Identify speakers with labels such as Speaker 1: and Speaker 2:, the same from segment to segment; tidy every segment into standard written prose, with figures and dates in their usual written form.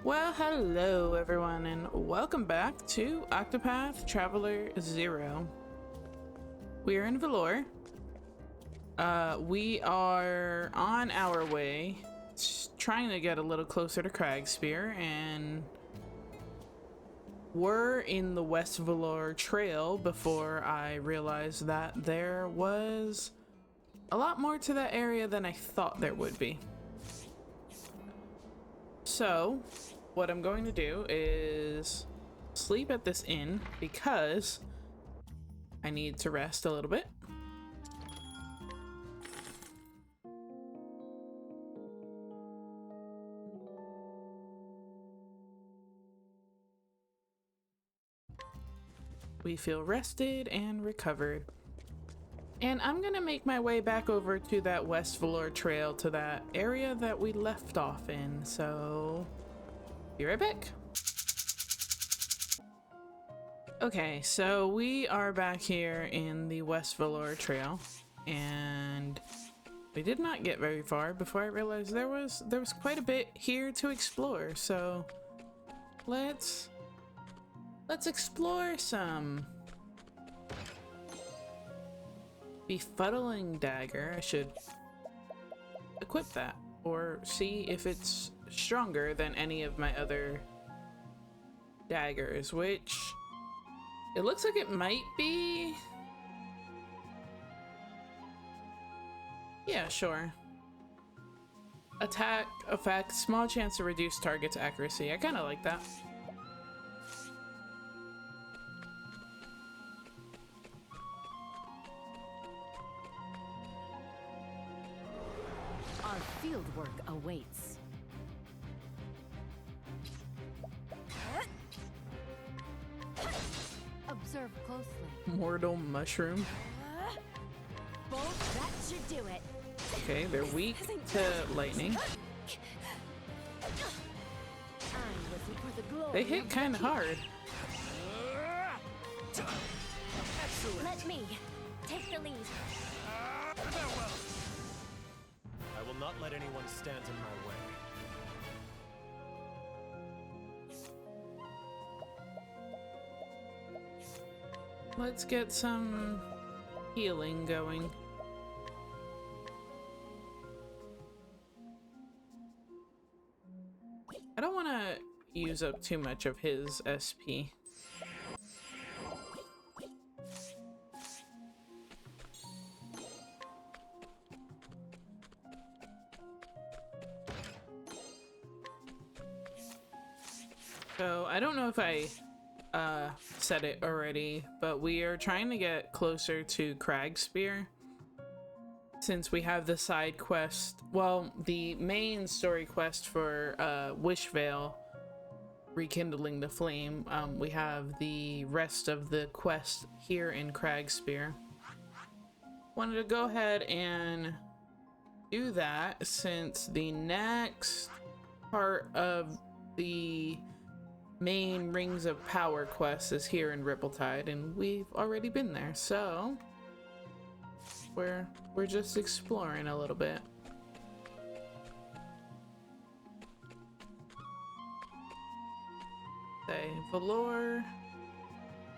Speaker 1: Well, hello everyone, and welcome back to Octopath Traveler 0. We are in Valor. We are on our way, trying to get a little closer to Cragspear, and we're in the West Valor Trail before I realized that there was a lot more to that area than I thought there would be. So, what I'm going to do is sleep at this inn because I need to rest a little bit. We feel rested and recovered. And I'm gonna make my way back over to that West Valor Trail, to that area that we left off in, so be right back. Okay, so we are back here in the West Valor Trail, and we did not get very far before I realized there was quite a bit here to explore. So let's explore some. Befuddling dagger. I should equip that or see if it's stronger than any of my other daggers, which it looks like it might be. Yeah, sure. Attack effect, small chance to reduce target's accuracy. I kind of like that.
Speaker 2: Our fieldwork awaits. Observe closely.
Speaker 1: Mortal mushroom.
Speaker 2: Both, that should do it.
Speaker 1: Okay, they're weak to lightning. They hit kind of hard.
Speaker 2: Let me take the lead.
Speaker 3: I will not let anyone stand in my way.
Speaker 1: Let's get some healing going. I don't want to use up too much of his SP. So I don't know if I said it already, but we are trying to get closer to Cragspear since we have the side quest, well, the main story quest for Wishvale, rekindling the flame. We have the rest of the quest here in Cragspear. Wanted to go ahead and do that since the next part of the main Rings of Power quest is here in Rippletide, and we've already been there, so we're just exploring a little bit. Say Valor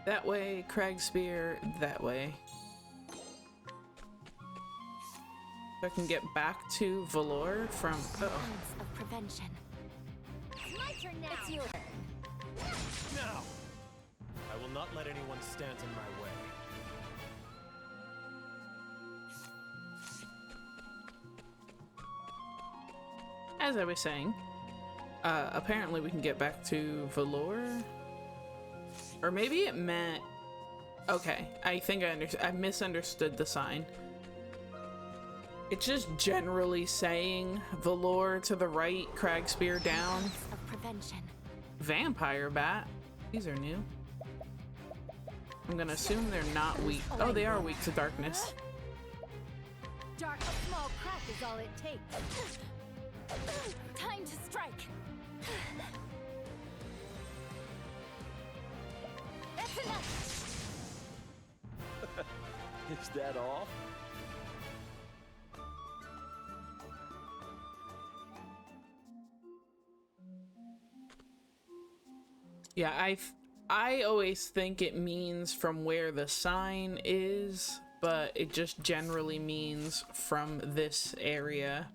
Speaker 1: that way, Cragspear that way. If I can get back to Valor from
Speaker 2: Of prevention. My turn now. It's yours.
Speaker 3: Now! I will not let anyone stand in my way.
Speaker 1: As I was saying, apparently we can get back to Valor, or maybe it meant, okay, I think I misunderstood the sign. It's just generally saying Valor to the right, Cragspear down.
Speaker 2: Of prevention.
Speaker 1: Vampire bat. These are new. I'm gonna assume they're not weak. Oh, they are weak to darkness.
Speaker 2: Dark, a small crack is all it takes. Time to strike. That's enough.
Speaker 4: Is that all?
Speaker 1: Yeah, I always think it means from where the sign is, but it just generally means from this area.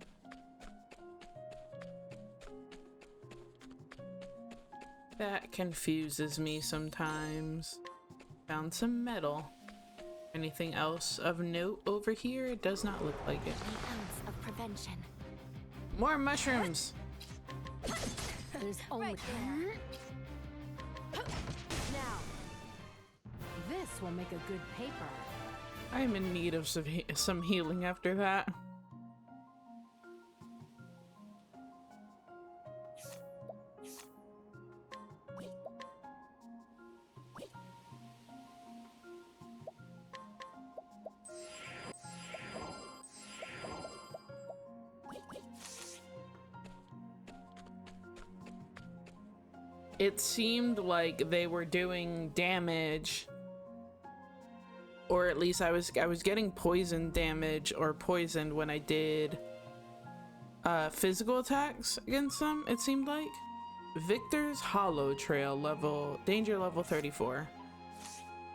Speaker 1: That confuses me sometimes. Found some metal. Anything else of note over here? It does not look like it.
Speaker 2: An ounce of prevention.
Speaker 1: More mushrooms!
Speaker 2: There's only right there. Now, this will make a good paper.
Speaker 1: I'm in need of some healing after that. It seemed like they were doing damage, or at least I was getting poison damage or poisoned when I did physical attacks against them. It seemed like Victor's Hollow Trail level danger level 34.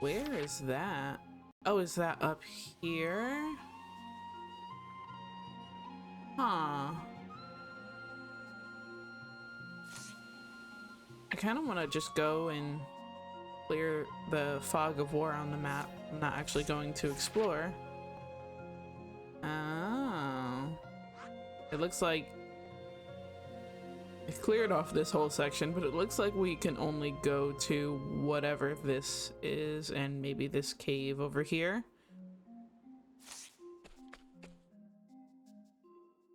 Speaker 1: Where is that? Oh, is that up here? Huh. I kind of want to just go and clear the fog of war on the map. I'm not actually going to explore. Oh. It looks like it cleared off this whole section, but it looks like we can only go to whatever this is, and maybe this cave over here.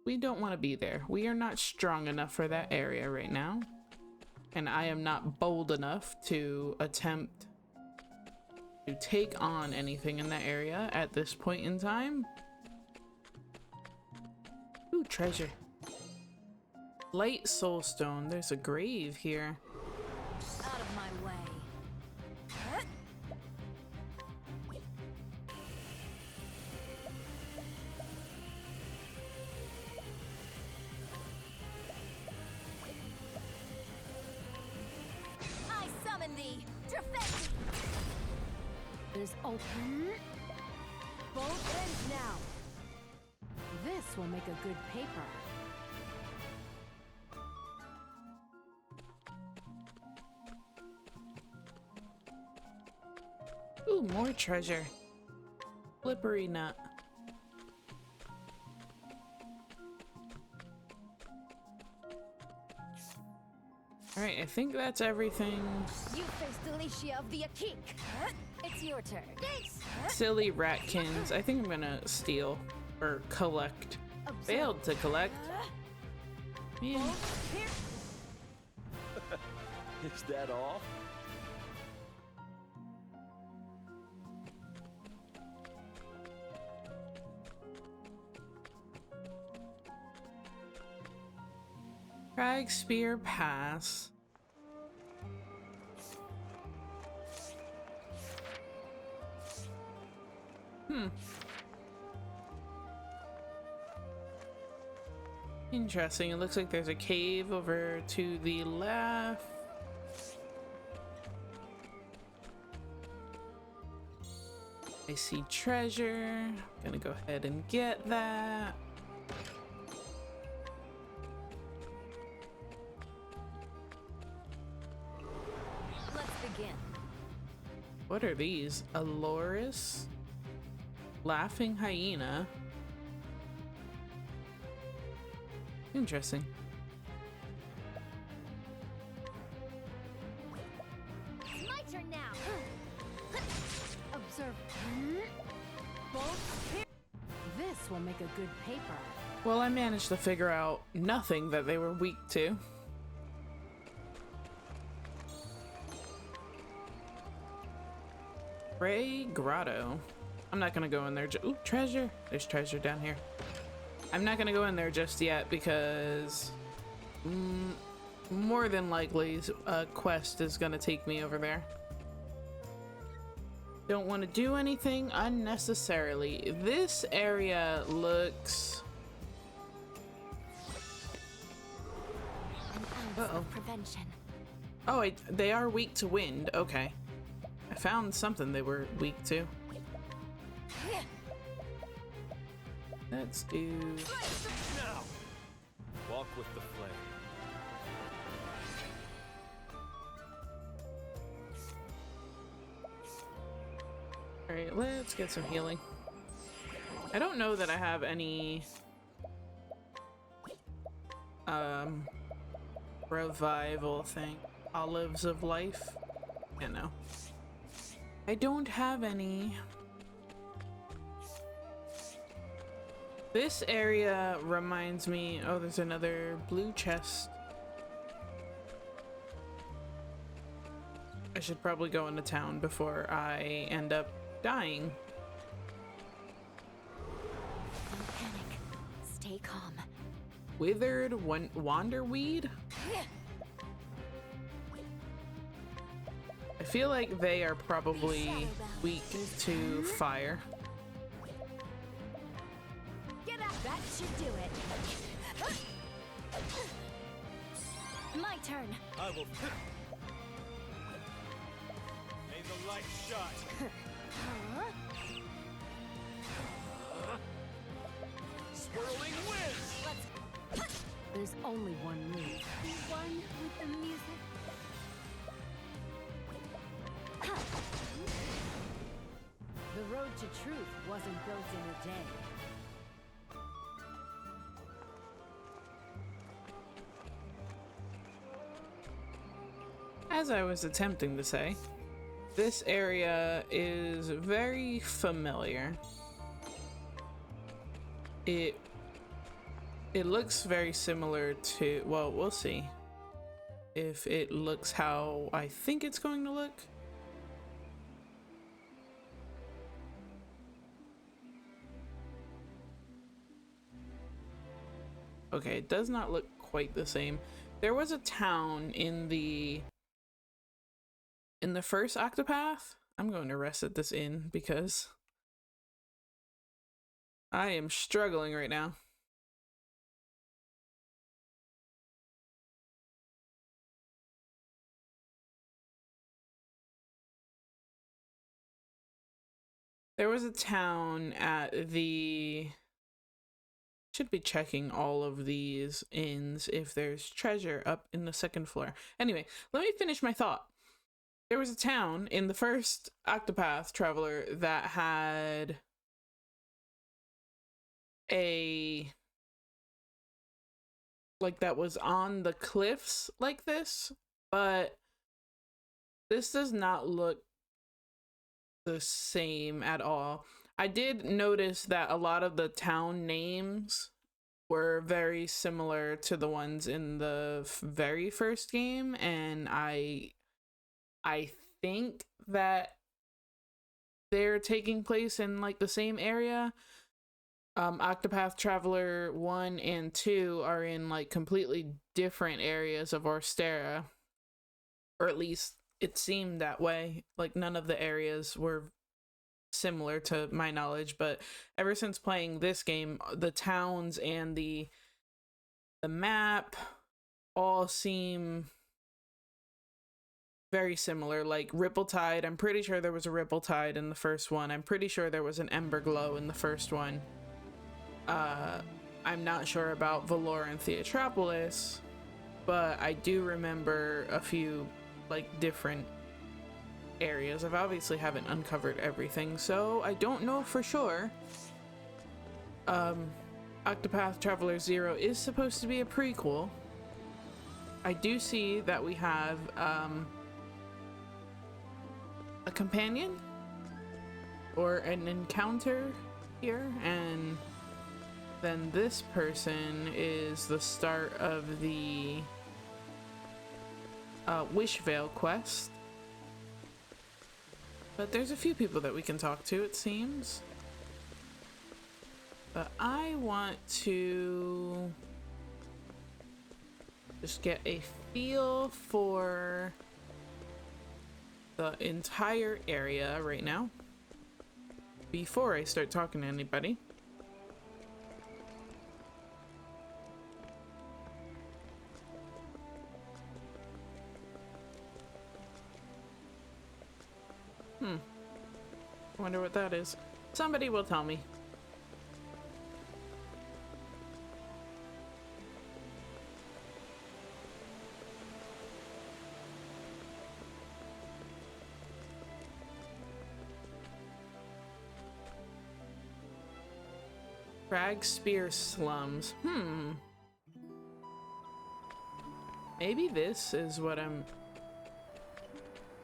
Speaker 1: We don't want to be there. We are not strong enough for that area right now. And I am not bold enough to attempt to take on anything in that area at this point in time. Ooh, treasure. Light soulstone. There's a grave here.
Speaker 2: Out of my way. I summon thee. Defend. There's open. Both ends now. This will make a good paper.
Speaker 1: Ooh, more treasure. Slippery nut. Alright, I think that's everything.
Speaker 2: You face Delicia of the Akik. It's your turn. Thanks.
Speaker 1: Silly ratkins. I think I'm gonna steal or collect. Failed to collect. Man.
Speaker 3: Is that all?
Speaker 1: Cragspear Pass. Interesting. It looks like there's a cave over to the left. I see treasure. Gonna go ahead and get that.
Speaker 2: Let's begin.
Speaker 1: What are these? A loris? Laughing hyena? Interesting.
Speaker 2: It's my turn now. Observe. Both. This will make a good paper.
Speaker 1: Well, I managed to figure out nothing that they were weak to. Ray Grotto. I'm not gonna go in there. Ooh, treasure. There's treasure down here. I'm not gonna go in there just yet because more than likely a quest is gonna take me over there. Don't want to do anything unnecessarily. This area looks...
Speaker 2: An ounce of prevention.
Speaker 1: Oh, they are weak to wind. Okay. I found something they were weak to. Let's do...
Speaker 3: Now! Walk with the flame.
Speaker 1: Alright, let's get some healing. I don't know that I have any... revival thing. Olives of life? Yeah, no. I don't have any. This area reminds me... Oh, there's another blue chest. I should probably go into town before I end up dying.
Speaker 2: Don't panic. Stay calm.
Speaker 1: Withered wanderweed? I feel like they are probably weak to fire.
Speaker 2: Get up. That should do it. My turn.
Speaker 3: I will. May the light shine.
Speaker 2: Huh?
Speaker 3: Swirling winds.
Speaker 2: There's only one move. The one with the music. The road to truth wasn't built in a day.
Speaker 1: As I was attempting to say, this area is very familiar. It looks very similar to, well, we'll see if it looks how I think it's going to look. Okay, it does not look quite the same. There was a town in the first Octopath. I'm going to reset this in because I am struggling right now. There was a town at the... Should be checking all of these inns if there's treasure up in the second floor. Anyway, let me finish my thought. There was a town in the first Octopath Traveler that had a... like that was on the cliffs like this, but this does not look the same at all. I did notice that a lot of the town names were very similar to the ones in the very first game, and I think that they're taking place in like the same area. Octopath Traveler 1 and 2 are in like completely different areas of Orstera, or at least it seemed that way. Like none of the areas were similar to my knowledge, but ever since playing this game, the towns and the map all seem very similar. Like Ripple-Tide, I'm pretty sure there was a Ripple-Tide in the first one. I'm pretty sure there was an Emberglow in the first one. I'm not sure about Valor and Theatropolis, but I do remember a few like different areas. I've obviously haven't uncovered everything, so I don't know for sure. Octopath Traveler 0 is supposed to be a prequel. I do see that we have a companion or an encounter here, and then this person is the start of the Wishvale quest. But there's a few people that we can talk to, it seems. But I want to just get a feel for the entire area right now before I start talking to anybody. I wonder what that is. Somebody will tell me. Cragspear slums. Maybe this is what I'm...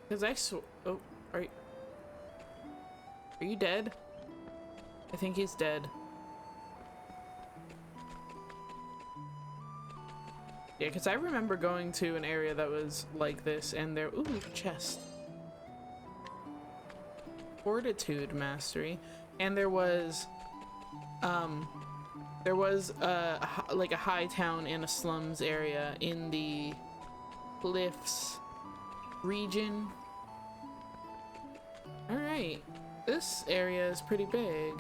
Speaker 1: Because oh, are you dead? I think he's dead. Yeah, because I remember going to an area that was like this, and there... Ooh, chest. Fortitude mastery. And there was like a high town and a slums area in the cliffs region. All right, this area is pretty big.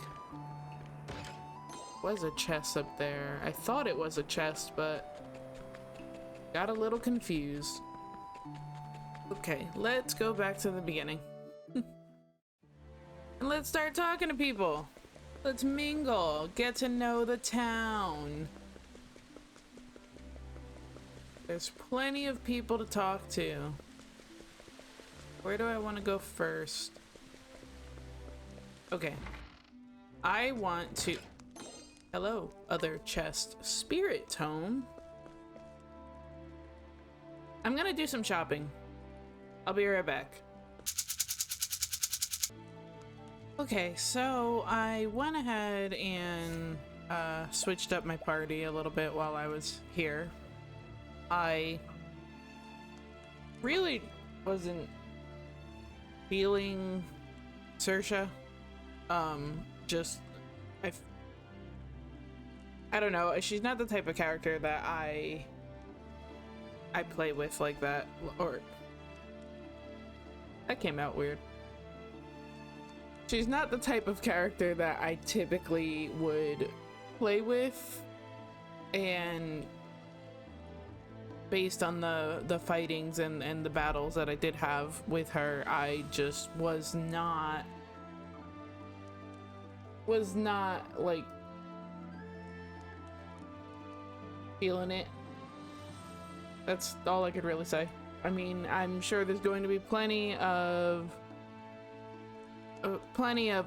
Speaker 1: Was a chest up there. I thought it was a chest, but got a little confused. Okay, let's go back to the beginning. And let's start talking to people. Let's mingle, get to know the town. There's plenty of people to talk to. Where do I want to go first? Okay. I want to... Hello, other chest. Spirit tome. I'm gonna do some shopping. I'll be right back. Okay, so I went ahead and switched up my party a little bit while I was here. I really wasn't feeling Saoirse. I don't know. She's not the type of character that I play with like that. Or that came out weird. She's not the type of character that I typically would play with, and based on the fightings and the battles that I did have with her, I just was not like feeling it. That's all I could really say. I mean, I'm sure there's going to be plenty of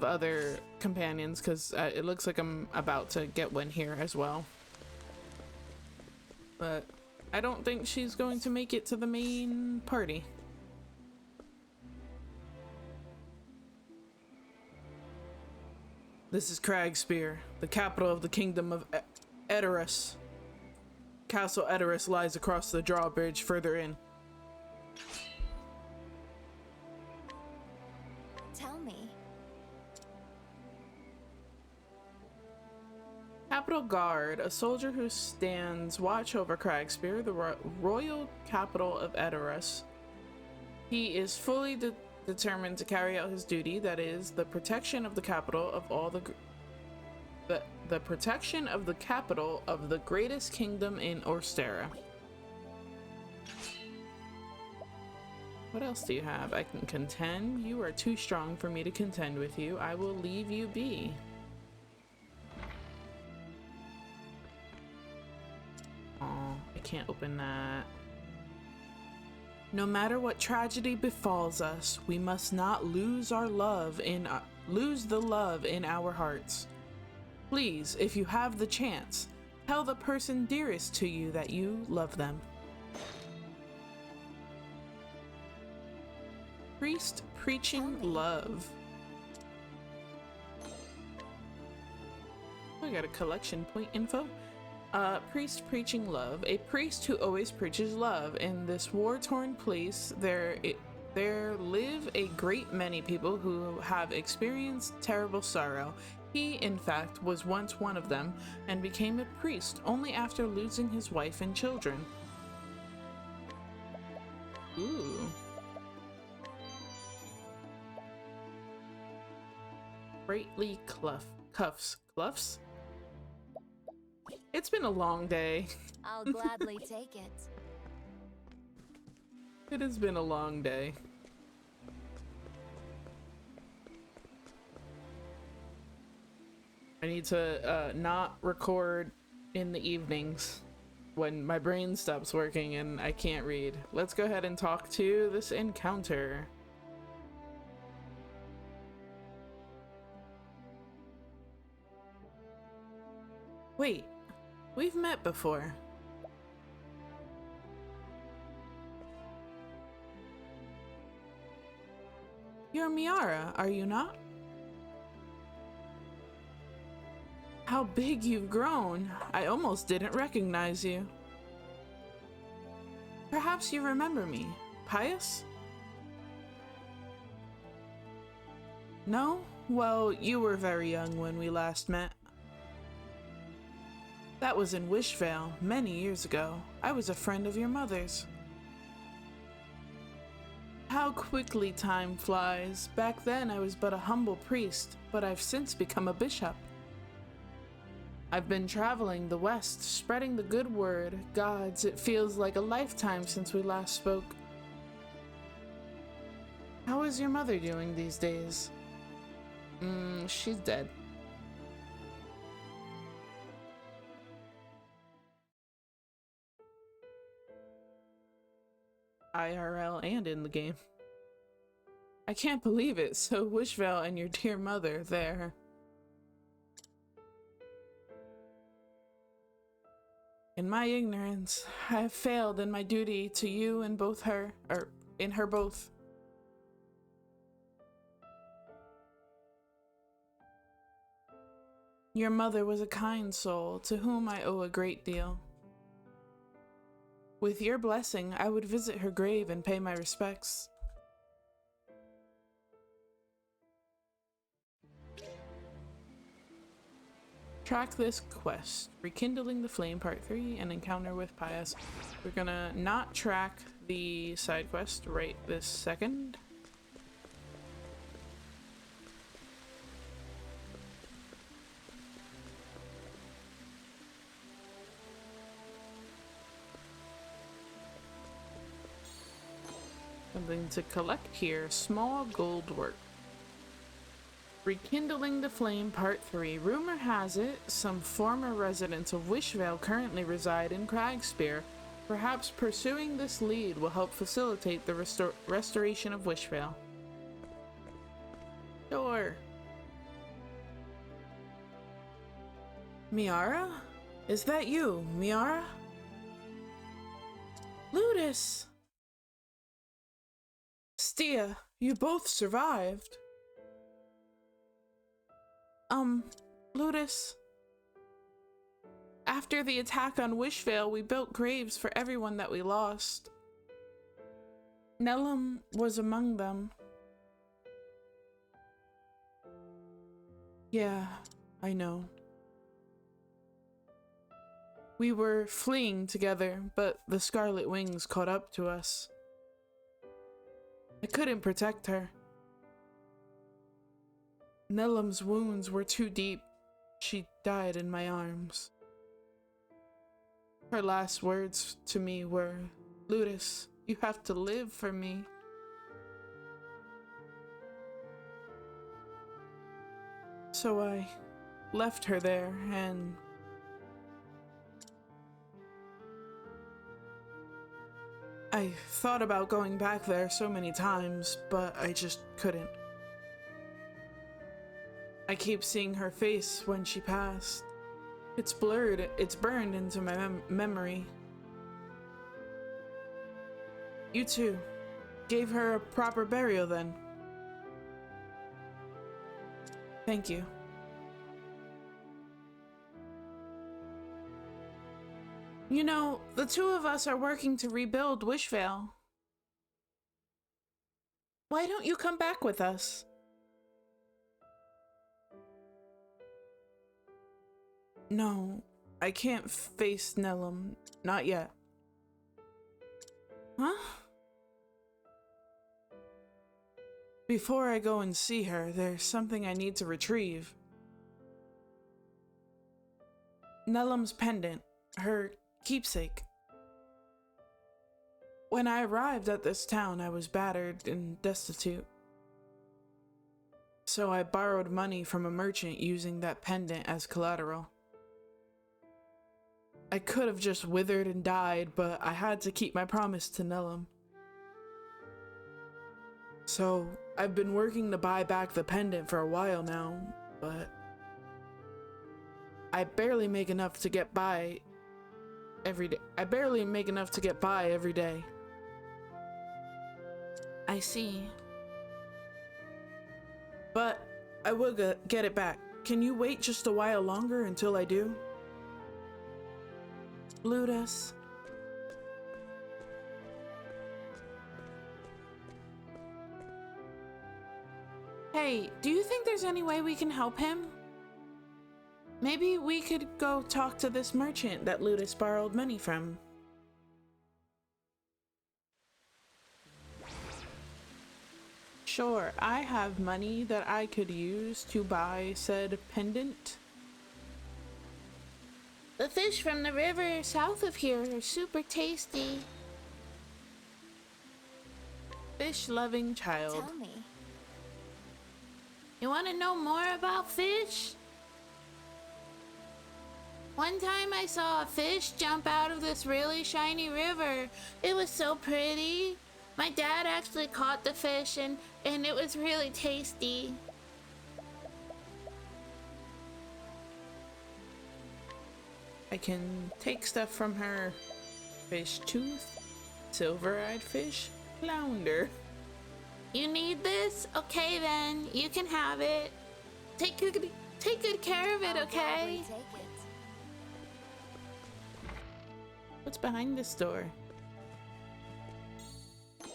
Speaker 1: other companions, because it looks like I'm about to get one here as well, but I don't think she's going to make it to the main party. This is Cragspear, the capital of the kingdom of Edoras. Castle Edoras lies across the drawbridge further in.
Speaker 2: Tell me.
Speaker 1: Capital Guard, a soldier who stands watch over Cragspear, the royal capital of Edoras. He is fully determined to carry out his duty, that is, the protection of the capital of all the protection of the capital of the greatest kingdom in Orstera. What else do you have? I can contend. You are too strong for me to contend with you. I will leave you be. Oh, I can't open that. No matter what tragedy befalls us, we must not lose the love in our hearts. Please, if you have the chance, tell the person dearest to you that you love them. Priest preaching love. I got a collection point info. Priest preaching love. A priest who always preaches love. In this war-torn place, there live a great many people who have experienced terrible sorrow. He, in fact, was once one of them, and became a priest only after losing his wife and children. Ooh. Greatly cuffs. Cluffs? It's been a long day.
Speaker 2: I'll gladly take it.
Speaker 1: It has been a long day. I need to not record in the evenings when my brain stops working and I can't read. Let's go ahead and talk to this encounter. Wait, we've met before. You're Miara, are you not? How big you've grown. I almost didn't recognize you. Perhaps you remember me. Pius? No? Well, you were very young when we last met. That was in Wishvale, many years ago. I was a friend of your mother's. How quickly time flies. Back then I was but a humble priest, but I've since become a bishop. I've been traveling the West, spreading the good word. Gods, it feels like a lifetime since we last spoke. How is your mother doing these days? She's dead. IRL and in the game. I can't believe it. So Wishvale and your dear mother there. In my ignorance, I have failed in my duty to you and in her both. Your mother was a kind soul to whom I owe a great deal. With your blessing, I would visit her grave and pay my respects. Track this quest, Rekindling the Flame Part 3 and Encounter with Pius. We're gonna not track the side quest right this second. Something to collect here, small gold work. Rekindling the Flame Part 3. Rumor has it, some former residents of Wishvale currently reside in Cragspear. Perhaps pursuing this lead will help facilitate the restoration of Wishvale. Sure. Miara? Is that you, Miara? Ludus! Stia, you both survived. Ludus. After the attack on Wishvale, we built graves for everyone that we lost. Nellum was among them. Yeah, I know. We were fleeing together, but the Scarlet Wings caught up to us. I couldn't protect her. Nellum's wounds were too deep. She died in my arms. Her last words to me were, Ludus, you have to live for me. So I left her there and I thought about going back there so many times, but I just couldn't. I keep seeing her face when she passed. It's blurred, it's burned into my memory. You too. Gave her a proper burial then. Thank you. You know, the two of us are working to rebuild Wishvale. Why don't you come back with us? No, I can't face Nellum. Not yet. Huh? Before I go and see her, there's something I need to retrieve. Nellum's pendant, her keepsake. When I arrived at this town, I was battered and destitute. So I borrowed money from a merchant using that pendant as collateral. I could have just withered and died, but I had to keep my promise to Nellum. So I've been working to buy back the pendant for a while now, but I barely make enough to get by every day. I see. But I will get it back. Can you wait just a while longer until I do? Ludus. Hey, do you think there's any way we can help him? Maybe we could go talk to this merchant that Ludus borrowed money from. Sure, I have money that I could use to buy said pendant. The fish from the river south of here are super tasty. Fish-loving child.
Speaker 2: Tell me.
Speaker 1: You want to know more about fish? One time I saw a fish jump out of this really shiny river. It was so pretty. My dad actually caught the fish and it was really tasty. I can take stuff from her. Fish tooth, silver-eyed fish, flounder. You need this? Okay then, you can have it. Take good care of it, okay?
Speaker 2: Take it.
Speaker 1: What's behind this door?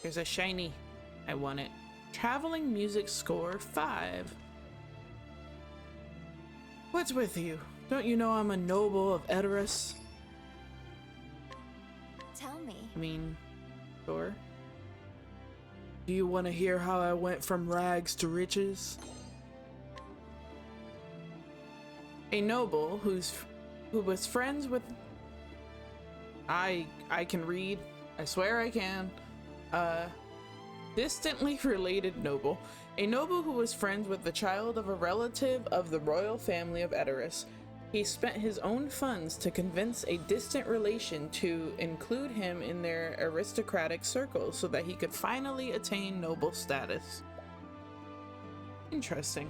Speaker 1: There's a shiny. I want it. Traveling music score 5. What's with you? Don't you know I'm a noble of Edoras?
Speaker 2: Tell me.
Speaker 1: I mean, sure. Do you want to hear how I went from rags to riches? A noble who was friends with... I can read. I swear I can. Distantly related noble. A noble who was friends with the child of a relative of the royal family of Edoras. He spent his own funds to convince a distant relation to include him in their aristocratic circle so that he could finally attain noble status. Interesting.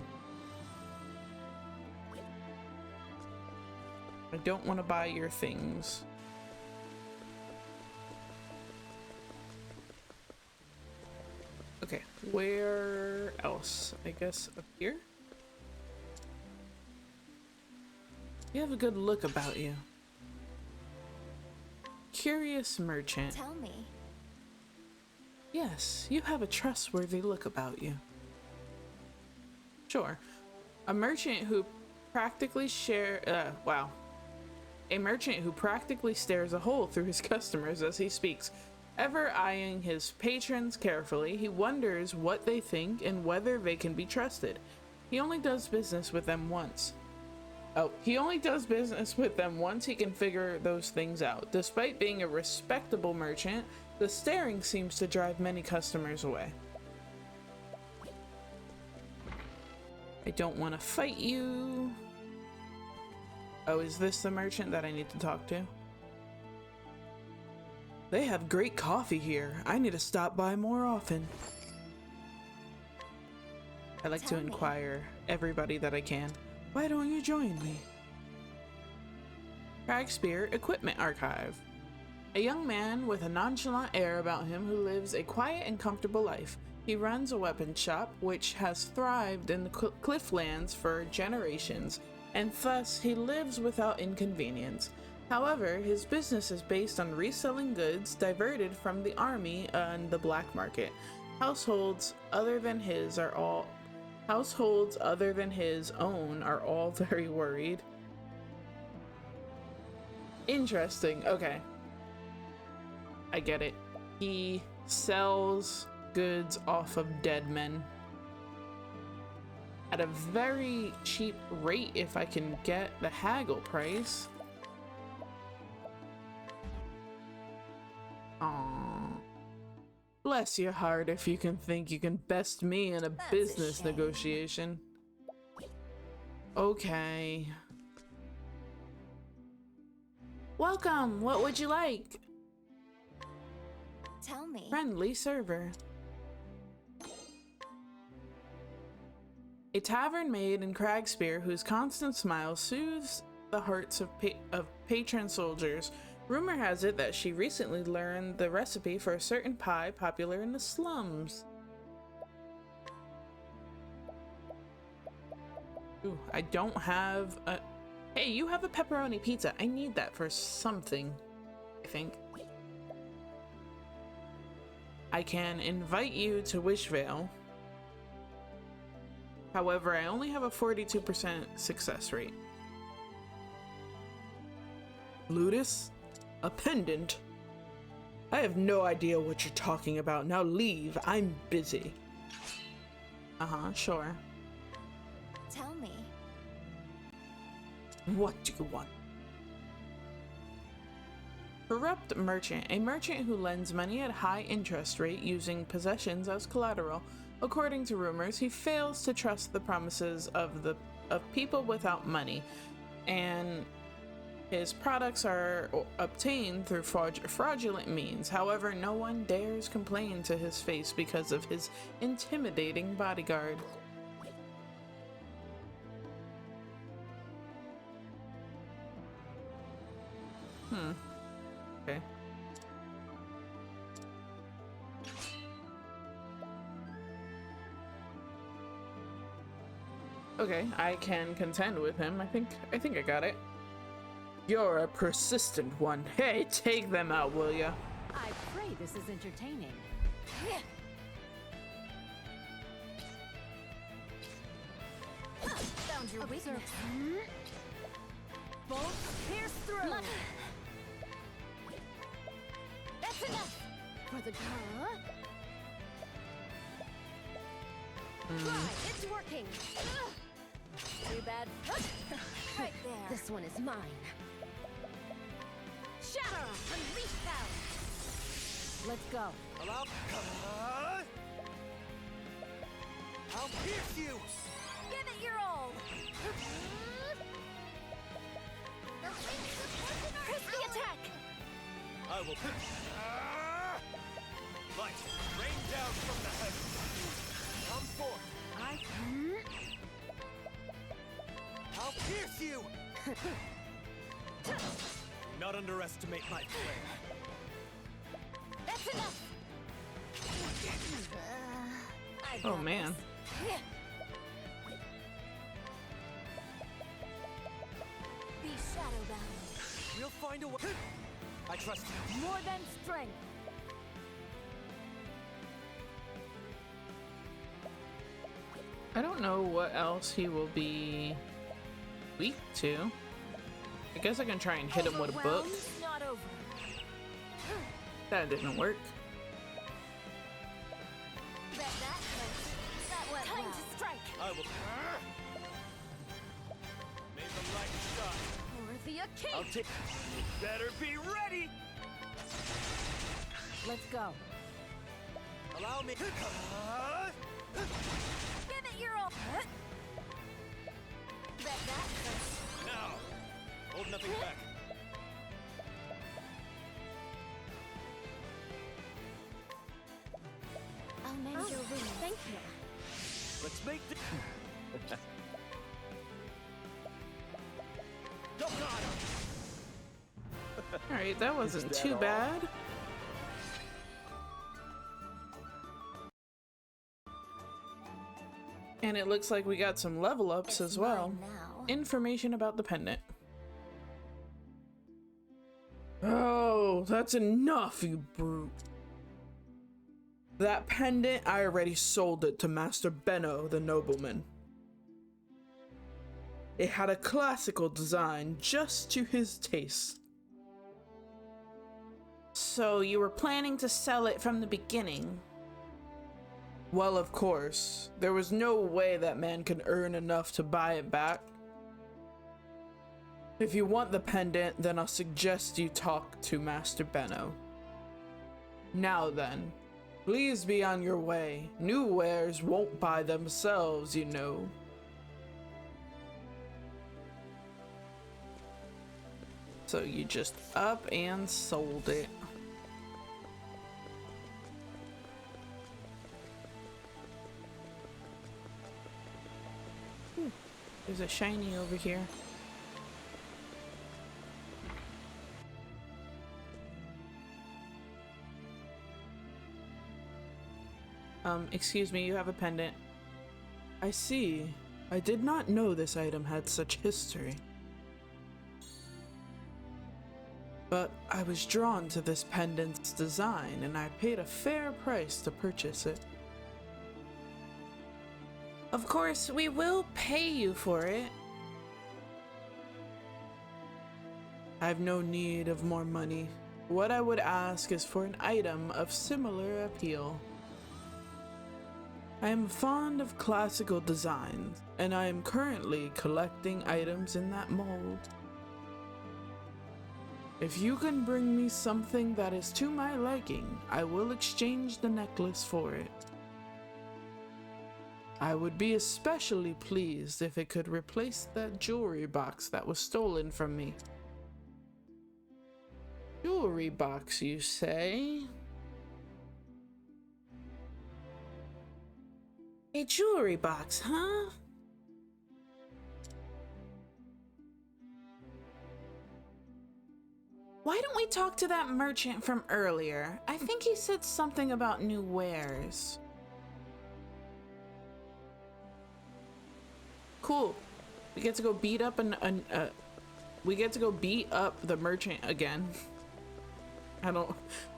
Speaker 1: I don't want to buy your things. Okay, where else? I guess up here? You have a good look about you. Curious merchant.
Speaker 2: Tell me.
Speaker 1: Yes, you have a trustworthy look about you. Sure. A merchant who practically A merchant who practically stares a hole through his customers as he speaks. Ever eyeing his patrons carefully, he wonders what they think and whether they can be trusted. He only does business with them once. He only does business with them once he can figure those things out. Despite being a respectable merchant, the staring seems to drive many customers away. I don't want to fight you. Oh, is this the merchant that I need to talk to? They have great coffee here. I need to stop by more often. I like to inquire everybody that I can. Why don't you join me? Cragspear Equipment Archive. A young man with a nonchalant air about him who lives a quiet and comfortable life. He runs a weapon shop which has thrived in the Clifflands for generations, and thus he lives without inconvenience. However, his business is based on reselling goods diverted from the army and the black market. Households other than his own are all very worried. Interesting. Okay. I get it. He sells goods off of dead men at a very cheap rate if I can get the haggle price. Aww. Bless your heart if you can think you can best me in a
Speaker 2: That's a
Speaker 1: business
Speaker 2: shame.
Speaker 1: negotiation. Okay. Welcome, what would you like?
Speaker 2: Tell me.
Speaker 1: Friendly server. A tavern maid in Cragspear whose constant smile soothes the hearts of patron soldiers. Rumor has it that she recently learned the recipe for a certain pie popular in the slums. Ooh, I don't have a... Hey, you have a pepperoni pizza. I need that for something, I think. I can invite you to Wishvale. However, I only have a 42% success rate. Ludus? A pendant? I have no idea what you're talking about. Now leave. I'm busy. Uh-huh, sure.
Speaker 2: Tell me.
Speaker 1: What do you want? Corrupt merchant. A merchant who lends money at high interest rate using possessions as collateral. According to rumors, he fails to trust the promises of people without money, and his products are obtained through fraudulent means. However, no one dares complain to his face because of his intimidating bodyguard. Okay. Okay, I can contend with him. I think I got it. You're a persistent one. Hey, take them out, will ya?
Speaker 2: I pray this is entertaining. Found your weakness. Bolt pierce through. That's enough. For the Try, it's working. Too bad. Right there. This one is mine. Shatter! Unleash them! Let's go.
Speaker 3: Allow. I'll pierce you.
Speaker 2: Give it your all. Press the attack.
Speaker 3: I will. Light, rain down from the heavens. Come forth. I'll pierce you. Do not underestimate my flame.
Speaker 2: That's enough. I
Speaker 1: Oh
Speaker 2: got
Speaker 1: man.
Speaker 2: this. Be shadowbound.
Speaker 3: We'll find a way. I trust you.
Speaker 2: More than strength.
Speaker 1: I don't know what else he will be weak to. I guess I can try and hit him with a book.
Speaker 2: Overwhelmed, not over.
Speaker 1: That didn't work.
Speaker 2: Bet that went time
Speaker 3: well.
Speaker 2: to strike.
Speaker 3: I will. May the light shine.
Speaker 2: Worthy a king.
Speaker 3: I'll take. Better be ready.
Speaker 2: Let's go.
Speaker 3: Allow me.
Speaker 2: Give it your all. Bet that
Speaker 3: Now, hold nothing back.
Speaker 2: I'll mend your wounds. Thank you.
Speaker 3: Let's make the. Dominado.
Speaker 1: Alright, that wasn't
Speaker 3: that
Speaker 1: too
Speaker 3: all?
Speaker 1: bad. And it looks like we got some level ups as well.
Speaker 2: Now.
Speaker 1: Information about the pendant. Oh, that's enough, you brute. That pendant, I already sold it to Master Benno, the nobleman. It had a classical design just to his taste. So you were planning to sell it from the beginning? Well, of course. There was no way that man could earn enough to buy it back. If you want the pendant, then I'll suggest you talk to Master Benno. Now then, Please be on your way. New wares won't buy themselves, you know. So you just up and sold it. Ooh, there's a shiny over here. Excuse me, you have a pendant. I see. I did not know this item had such history. But I was drawn to this pendant's design, and I paid a fair price to purchase it. Of course, we will pay you for it. I have no need of more money. What I would ask is for an item of similar appeal. I am fond of classical designs, and I am currently collecting items in that mold. If you can bring me something that is to my liking, I will exchange the necklace for it. I would be especially pleased if it could replace that jewelry box that was stolen from me. Jewelry box, you say? A jewelry box, huh? Why don't we talk to that merchant from earlier? I think he said something about new wares. Cool. We get to go beat up we get to go beat up the merchant again.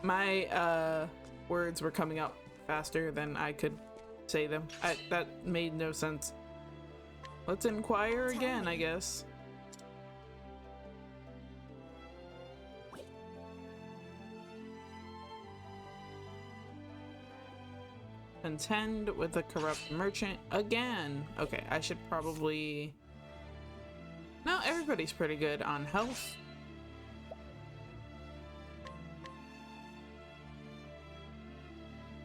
Speaker 1: My words were coming out faster than I could say them. That made no sense. Let's inquire again, I guess. Contend with the corrupt merchant again. Okay, I should probably... No, everybody's pretty good on health.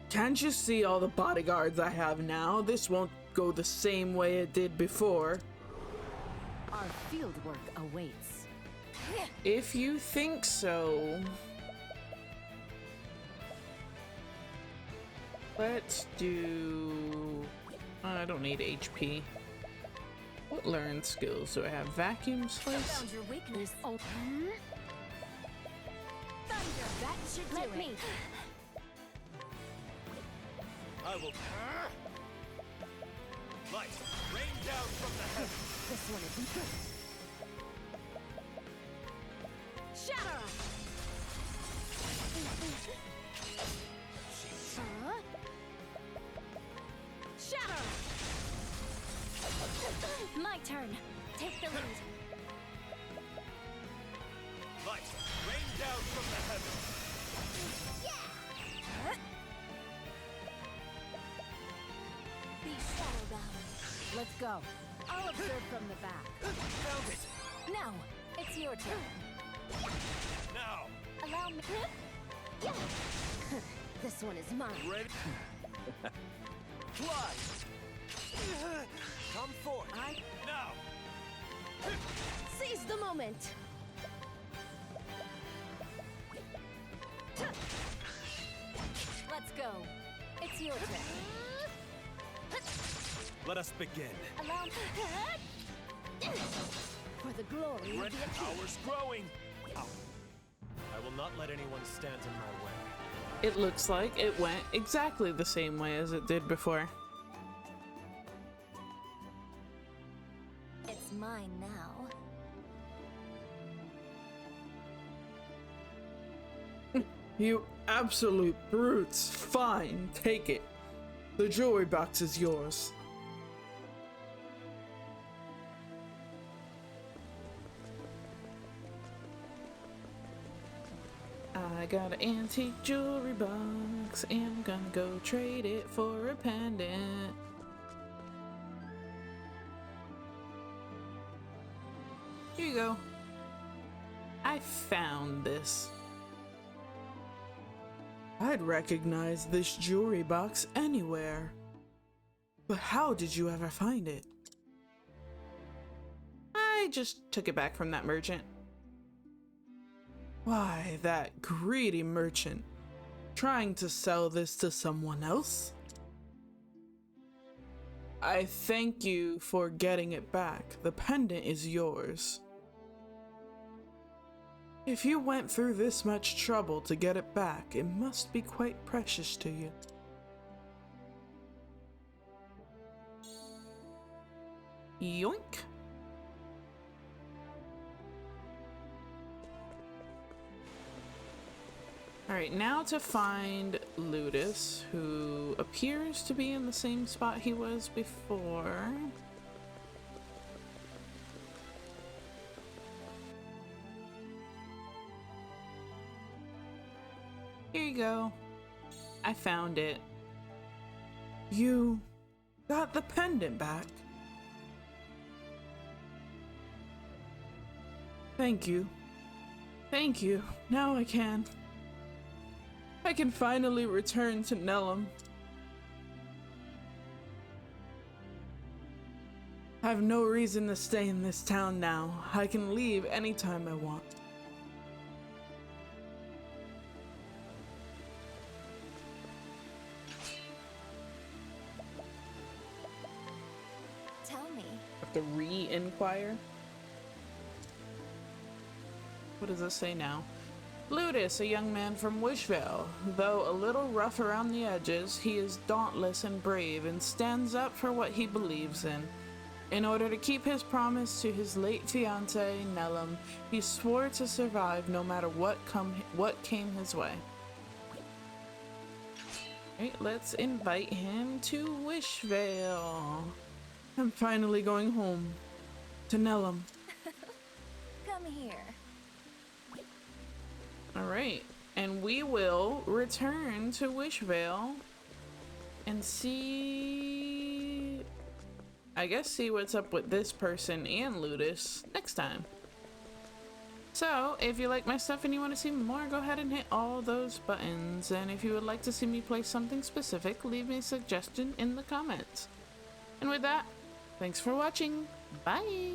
Speaker 1: Can't you see all the bodyguards I have now? This won't go the same way it did before.
Speaker 2: Our field work awaits.
Speaker 1: If you think so. Let's do... I don't need HP. What learned skills do I have? Vacuum slice?
Speaker 2: Found your weakness. Open. Thunder. That should do it. Me.
Speaker 3: I will. Light, rain down from the heavens.
Speaker 2: This one is good. Shatter. Shatter. My turn. Take the lead.
Speaker 3: Light, rain down from the heavens.
Speaker 2: Be shadow-bound. Let's go. I'll observe from the back.
Speaker 3: Found it.
Speaker 2: Now, it's your turn.
Speaker 3: Now.
Speaker 2: Allow me. This one is mine.
Speaker 3: Ready? Fly. Come forth. Now.
Speaker 2: Seize the moment. Let's go. It's your turn.
Speaker 3: Let us begin.
Speaker 2: Allow me. For the glory of
Speaker 3: Red
Speaker 2: the Octopath.
Speaker 3: power's growing. I will not let anyone stand in my way.
Speaker 1: It looks like it went exactly the same way as it did before.
Speaker 2: It's mine now.
Speaker 1: You absolute brutes. Fine, take it. The jewelry box is yours. I got an antique jewelry box and I'm gonna go trade it for a pendant. Here you go. I found this. I'd recognize this jewelry box anywhere. But how did you ever find it? I just took it back from that merchant. Why, that greedy merchant, trying to sell this to someone else? I thank you for getting it back. The pendant is yours. If you went through this much trouble to get it back, it must be quite precious to you. Yoink! Alright, now to find Ludus, who appears to be in the same spot he was before. Here you go. I found it. You got the pendant back. Thank you. Thank you. Now I can finally return to Nellum. I have no reason to stay in this town now. I can leave anytime I want.
Speaker 2: Tell me.
Speaker 1: Have to re-inquire? What does this say now? Ludus, a young man from Wishvale. Though a little rough around the edges, he is dauntless and brave and stands up for what he believes in. In order to keep his promise to his late fiancée, Nellum, he swore to survive no matter what came his way. Alright, let's invite him to Wishvale. I'm finally going home. To Nellum.
Speaker 2: Come here.
Speaker 1: Alright, and we will return to Wishvale and see... I guess see what's up with this person and Ludus next time. So, if you like my stuff and you want to see more, go ahead and hit all those buttons. And if you would like to see me play something specific, leave me a suggestion in the comments. And with that, thanks for watching. Bye!